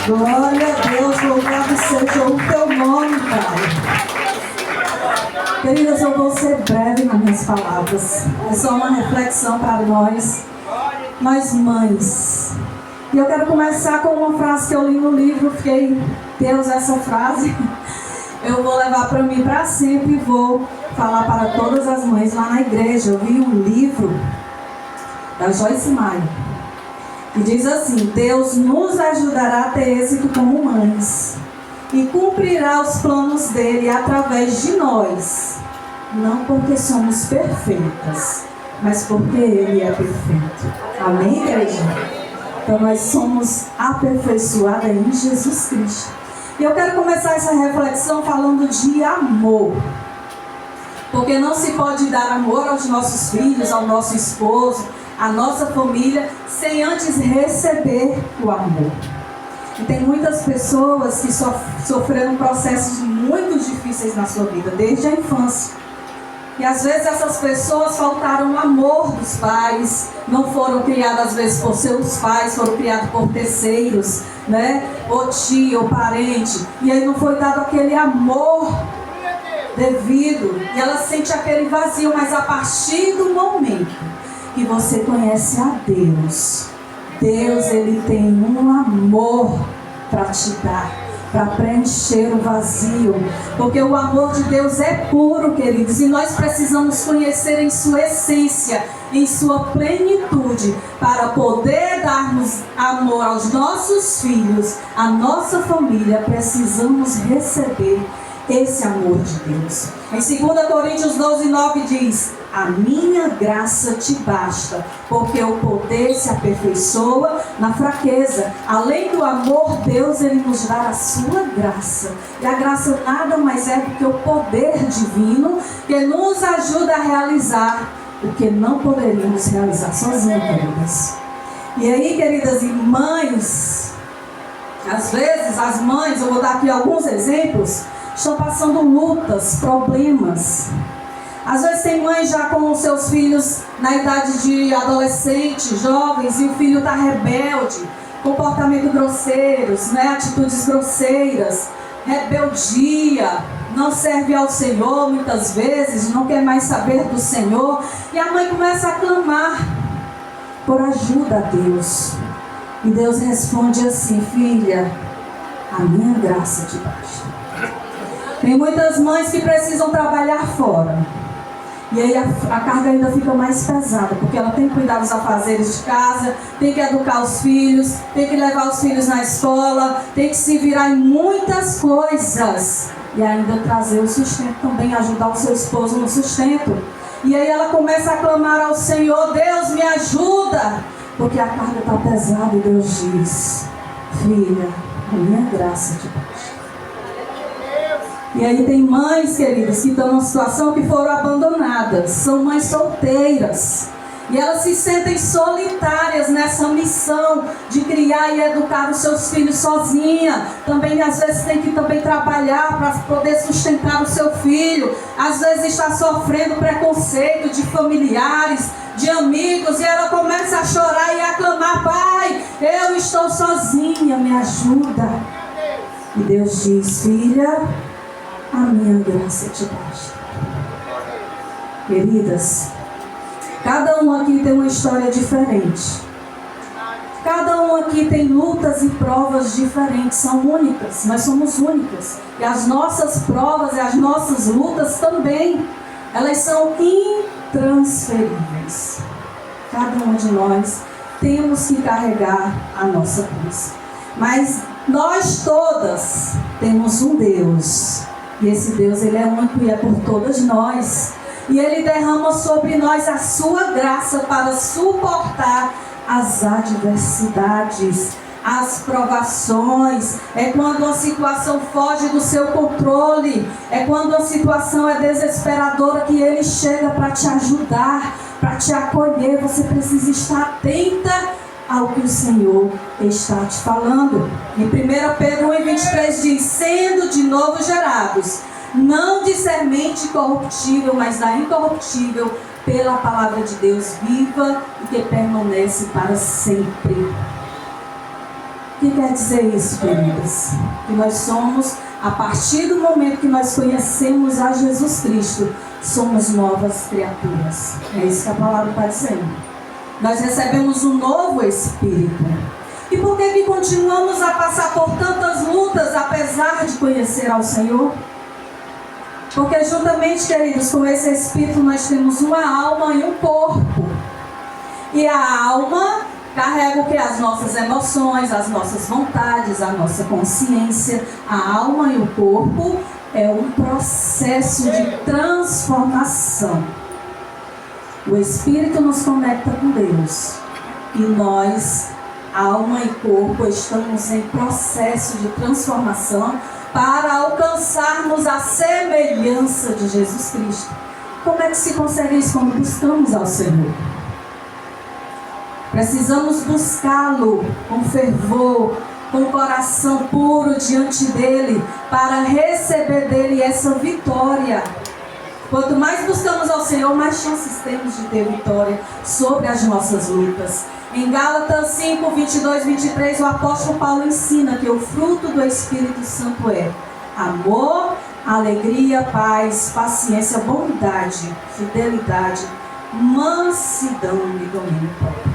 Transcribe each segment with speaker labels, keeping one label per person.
Speaker 1: Glória a Deus, louvado seja o teu nome, Pai. Queridas, eu vou ser breve nas minhas palavras. É só uma reflexão para nós mães. E eu quero começar com uma frase que eu li no livro. Fiquei, Deus, essa frase eu vou levar para mim para sempre e vou falar para todas as mães lá na igreja. Eu vi um livro da Joyce Meyer que diz assim: Deus nos ajudará a ter êxito como mães e cumprirá os planos dele através de nós, não porque somos perfeitas, mas porque ele é perfeito. Amém, igreja? Então nós somos aperfeiçoadas em Jesus Cristo. E eu quero começar essa reflexão falando de amor, porque não se pode dar amor aos nossos filhos, ao nosso esposo, à nossa família, sem antes receber o amor. E tem muitas pessoas que sofreram processos muito difíceis na sua vida, desde a infância. E às vezes essas pessoas faltaram o amor dos pais, não foram criadas às vezes por seus pais, foram criados por terceiros, né? Ou tio, ou parente. E aí não foi dado aquele amor devido. E ela sente aquele vazio, mas a partir do momento que você conhece a Deus, Deus, ele tem um amor para te dar, para preencher o vazio, porque o amor de Deus é puro, queridos, e nós precisamos conhecer em sua essência, em sua plenitude, para poder darmos amor aos nossos filhos, à nossa família. Precisamos receber esse amor de Deus. Em 2 Coríntios 12:9 diz: a minha graça te basta, porque o poder se aperfeiçoa na fraqueza. Além do amor, Deus, ele nos dá a sua graça. E a graça nada mais é do que o poder divino que nos ajuda a realizar o que não poderíamos realizar sozinhos, queridas. E aí, queridas e mães, às vezes as mães, eu vou dar aqui alguns exemplos, estão passando lutas, problemas. Às vezes tem mães já com os seus filhos na idade de adolescente, jovens, e o filho está rebelde, comportamento grosseiros, né? Atitudes grosseiras, rebeldia, não serve ao Senhor muitas vezes, não quer mais saber do Senhor. E a mãe começa a clamar por ajuda a Deus. E Deus responde assim: filha, a minha graça te basta. Tem muitas mães que precisam trabalhar fora. E aí a carga ainda fica mais pesada, porque ela tem que cuidar dos afazeres de casa, tem que educar os filhos, tem que levar os filhos na escola, tem que se virar em muitas coisas. E ainda trazer o sustento também, ajudar o seu esposo no sustento. E aí ela começa a clamar ao Senhor: Deus, me ajuda, porque a carga está pesada. E Deus diz: filha, a minha graça te basta. E aí tem mães, queridas, que estão numa situação que foram abandonadas, são mães solteiras, e elas se sentem solitárias nessa missão de criar e educar os seus filhos sozinha. Também às vezes tem que também trabalhar para poder sustentar o seu filho. Às vezes está sofrendo preconceito de familiares, de amigos, e ela começa a chorar e a clamar: pai, eu estou sozinha, me ajuda. E Deus diz: filha, a minha graça te basta. Queridas, cada um aqui tem uma história diferente. Cada um aqui tem lutas e provas diferentes, são únicas. Nós somos únicas. E as nossas provas e as nossas lutas também, elas são intransferíveis. Cada um de nós temos que carregar a nossa cruz. Mas nós todas temos um Deus. E esse Deus, ele é único e é por todas nós. E ele derrama sobre nós a sua graça para suportar as adversidades, as provações. É quando a situação foge do seu controle. É quando a situação é desesperadora que ele chega para te ajudar, para te acolher. Você precisa estar atenta ao que o Senhor está te falando. Em 1 Pedro 1:23 diz: sendo de novo gerados, não de semente corruptível, mas da incorruptível, pela palavra de Deus viva e que permanece para sempre. O que quer dizer isso, queridas? Que nós somos, a partir do momento que nós conhecemos a Jesus Cristo, somos novas criaturas. É isso que a palavra está dizendo. Nós recebemos um novo Espírito. E por que continuamos a passar por tantas lutas, apesar de conhecer ao Senhor? Porque juntamente, queridos, com esse Espírito nós temos uma alma e um corpo. E a alma carrega o que? As nossas emoções, as nossas vontades, a nossa consciência. A alma e o corpo é um processo de transformação. O Espírito nos conecta com Deus. E nós, alma e corpo, estamos em processo de transformação para alcançarmos a semelhança de Jesus Cristo. Como é que se consegue isso? Quando buscamos ao Senhor. Precisamos buscá-lo com fervor, com coração puro diante dele, para receber dele essa vitória. Quanto mais buscamos ao Senhor, mais chances temos de ter vitória sobre as nossas lutas. Em Gálatas 5, 22, 23, o apóstolo Paulo ensina que o fruto do Espírito Santo é amor, alegria, paz, paciência, bondade, fidelidade, mansidão e domínio próprio.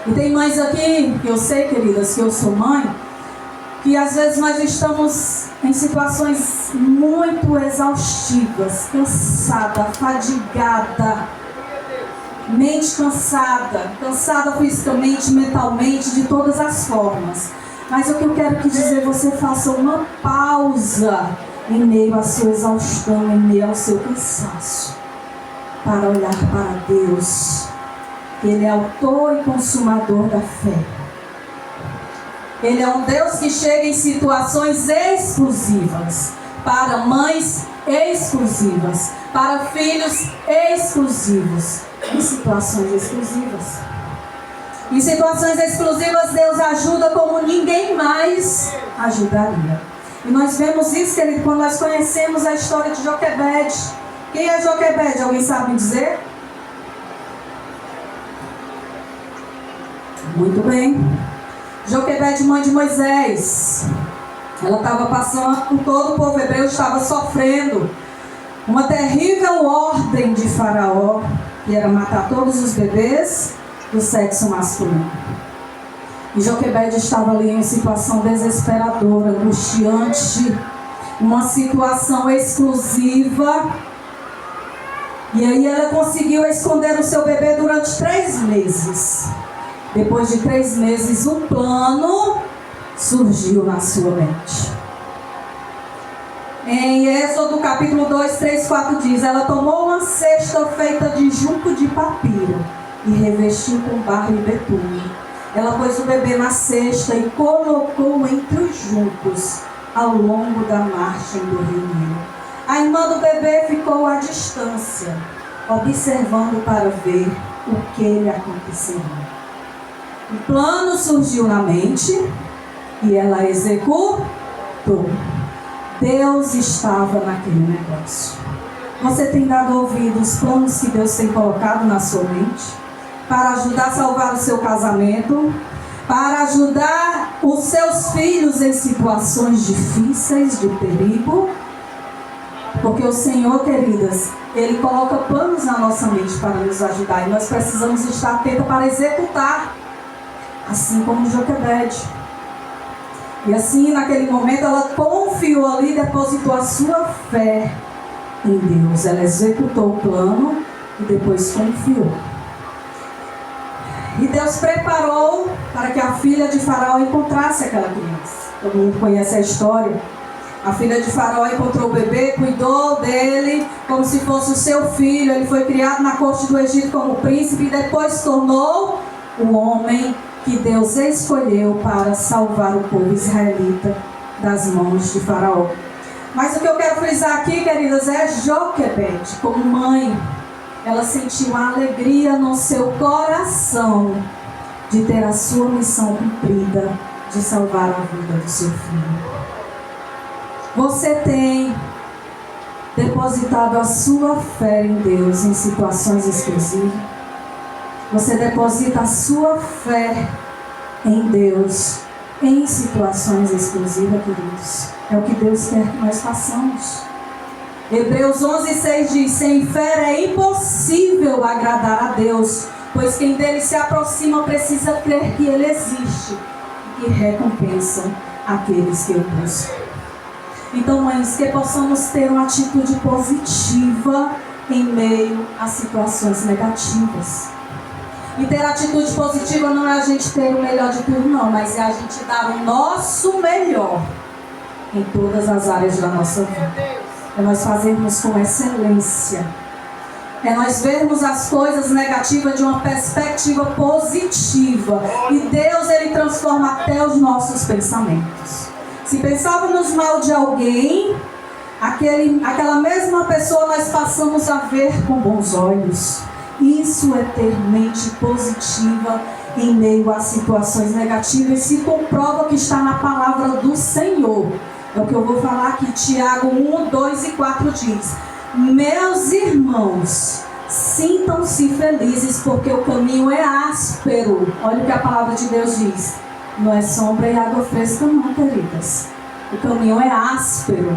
Speaker 1: E tem mães aqui, que eu sei, queridas, que eu sou mãe, que às vezes nós estamos em situações muito exaustivas, cansada, fadigada, mente cansada, cansada fisicamente, mentalmente, de todas as formas. Mas o que eu quero dizer, você faça uma pausa em meio à sua exaustão, em meio ao seu cansaço, para olhar para Deus. Ele é autor e consumador da fé. Ele é um Deus que chega em situações exclusivas, para mães exclusivas, para filhos exclusivos, em situações exclusivas. Em situações exclusivas, Deus ajuda como ninguém mais ajudaria. E nós vemos isso, querido, quando nós conhecemos a história de Joquebede. Quem é Joquebede? Alguém sabe me dizer? Muito bem. Joquebede, mãe de Moisés. Ela estava passando por todo o povo hebreu, estava sofrendo uma terrível ordem de Faraó, que era matar todos os bebês do sexo masculino. E Joquebede estava ali em situação desesperadora, angustiante, uma situação exclusiva. E aí ela conseguiu esconder o seu bebê durante 3 meses. Depois de 3 meses, um plano surgiu na sua mente. Em Êxodo capítulo 2, 3, 4 diz: ela tomou uma cesta feita de junco de papiro e revestiu com barro e betume. Ela pôs o bebê na cesta e colocou entre os juncos ao longo da margem do rio Nilo. A irmã do bebê ficou à distância, observando para ver o que lhe aconteceria. O plano surgiu na mente e ela executou. Deus estava naquele negócio. Você tem dado ouvido aos planos que Deus tem colocado na sua mente para ajudar a salvar o seu casamento, para ajudar os seus filhos em situações difíceis, de perigo? Porque o Senhor, queridas, Ele coloca planos na nossa mente para nos ajudar, e nós precisamos estar atentos para executar. Assim como Joquebede. E assim, naquele momento, ela confiou ali, depositou a sua fé em Deus. Ela executou o plano e depois confiou. E Deus preparou para que a filha de Faraó encontrasse aquela criança. Todo mundo conhece a história. A filha de Faraó encontrou o bebê, cuidou dele como se fosse o seu filho. Ele foi criado na corte do Egito como príncipe e depois se tornou o homem que Deus escolheu para salvar o povo israelita das mãos de Faraó. Mas o que eu quero frisar aqui, queridas, é Joquebede, como mãe. Ela sentiu a alegria no seu coração de ter a sua missão cumprida, de salvar a vida do seu filho. Você tem depositado a sua fé em Deus em situações exclusivas? Você deposita a sua fé em Deus em situações exclusivas, queridos. É o que Deus quer que nós façamos. Hebreus 11:6 diz: sem fé é impossível agradar a Deus, pois quem dele se aproxima precisa crer que ele existe e que recompensa aqueles que o buscam. Então, mães, que possamos ter uma atitude positiva em meio a situações negativas. E ter atitude positiva não é a gente ter o melhor de tudo, não, mas é a gente dar o nosso melhor em todas as áreas da nossa vida. É nós fazermos com excelência. É nós vermos as coisas negativas de uma perspectiva positiva. E Deus, Ele transforma até os nossos pensamentos. Se pensávamos mal de alguém, aquela mesma pessoa nós passamos a ver com bons olhos. Isso é ter mente positiva em meio a situações negativas. E se comprova que está na palavra do Senhor. É o que eu vou falar aqui. Tiago 1, 2 e 4 diz: meus irmãos, sintam-se felizes, porque o caminho é áspero. Olha o que a palavra de Deus diz. Não é sombra e água fresca não, queridas. O caminho é áspero.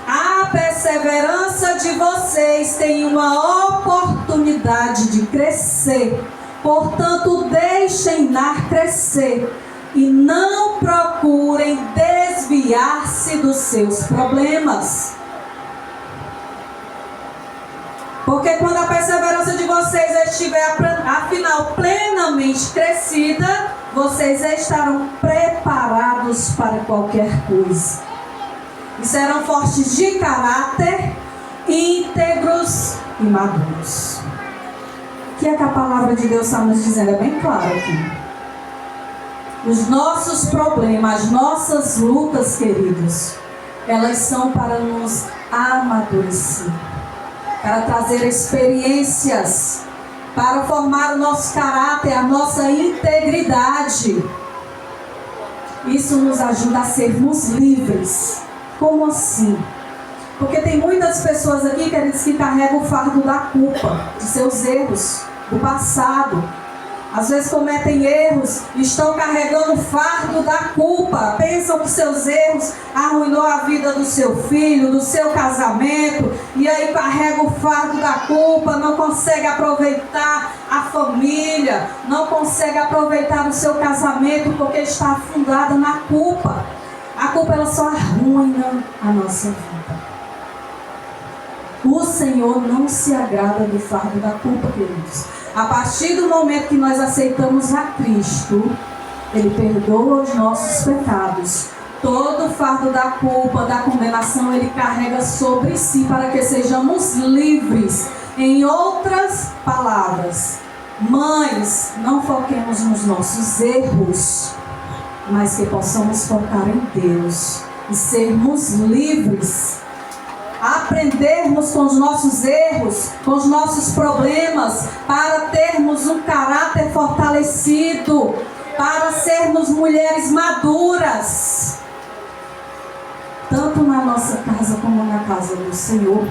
Speaker 1: A perseverança de vocês tem uma oportunidade de crescer. Portanto, deixem-na crescer. E não procurem desviar-se dos seus problemas. Porque quando a perseverança de vocês estiver, afinal, plenamente crescida, vocês estarão preparados para qualquer coisa. E serão fortes de caráter, íntegros e maduros. O que é que a palavra de Deus está nos dizendo? É bem claro aqui. Os nossos problemas, as nossas lutas, queridos, elas são para nos amadurecer, para trazer experiências, para formar o nosso caráter, a nossa integridade. Isso nos ajuda a sermos livres. Como assim? Porque tem muitas pessoas aqui, queridos, que carregam o fardo da culpa, de seus erros, do passado. Às vezes cometem erros, estão carregando o fardo da culpa. Pensam que seus erros arruinou a vida do seu filho, do seu casamento. E aí carrega o fardo da culpa, não consegue aproveitar a família, não consegue aproveitar o seu casamento porque está afundada na culpa. A culpa, ela só arruina a nossa vida. O Senhor não se agrada do fardo da culpa, queridos. A partir do momento que nós aceitamos a Cristo, Ele perdoa os nossos pecados. Todo o fardo da culpa, da condenação, Ele carrega sobre si para que sejamos livres. Em outras palavras, mães, não foquemos nos nossos erros, mas que possamos focar em Deus e sermos livres. Aprendermos com os nossos erros, com os nossos problemas, para termos um caráter fortalecido, para sermos mulheres maduras, tanto na nossa casa como na casa do Senhor.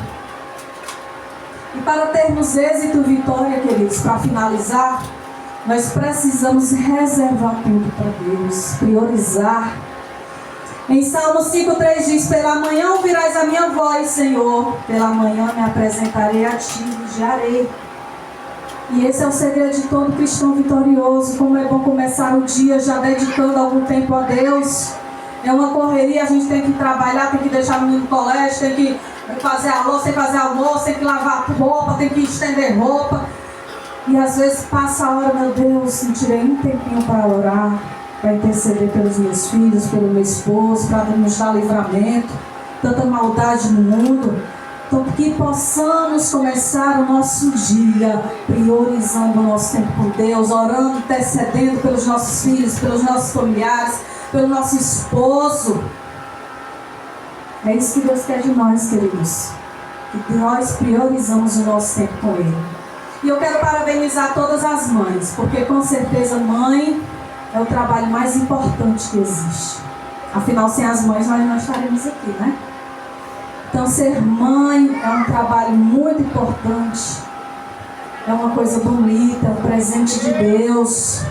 Speaker 1: E para termos êxito e vitória, queridos, para finalizar, nós precisamos reservar tempo para Deus, priorizar. Em Salmo 5,3 diz: pela manhã ouvirás a minha voz, Senhor, pela manhã me apresentarei a ti e vigiarei. E esse é o segredo de todo cristão vitorioso. Como é bom começar o dia já dedicando algum tempo a Deus. É uma correria, a gente tem que trabalhar, tem que deixar o menino no colégio, tem que fazer a louça, tem que fazer almoço, tem que lavar roupa, tem que estender roupa. E às vezes passa a hora, meu Deus, não tirei um tempinho para orar, para interceder pelos meus filhos, pelo meu esposo, para nos dar livramento, tanta maldade no mundo. Então que possamos começar o nosso dia priorizando o nosso tempo com Deus, orando, intercedendo pelos nossos filhos, pelos nossos familiares, pelo nosso esposo. É isso que Deus quer de nós, queridos, que nós priorizamos o nosso tempo com Ele. E eu quero parabenizar todas as mães, porque com certeza mãe é o trabalho mais importante que existe. Afinal, sem as mães nós não estaremos aqui, né? Então ser mãe é um trabalho muito importante, é uma coisa bonita, é um presente de Deus.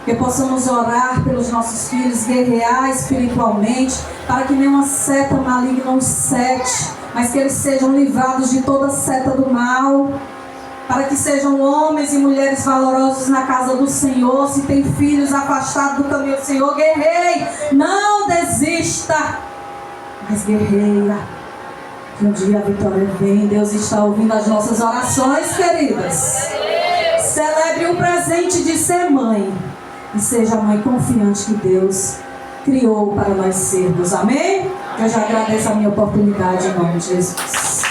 Speaker 1: Que possamos orar pelos nossos filhos, guerrear espiritualmente, para que nenhuma seta maligna os sete, mas que eles sejam livrados de toda seta do mal, para que sejam homens e mulheres valorosos na casa do Senhor. Se tem filhos afastados do caminho do Senhor, guerreie, não desista, mas guerreia, que um dia a vitória vem. Deus está ouvindo as nossas orações, queridas. Celebre o presente de ser mãe e seja a mãe confiante que Deus criou para nós sermos. Amém? Eu já agradeço a minha oportunidade em nome de Jesus.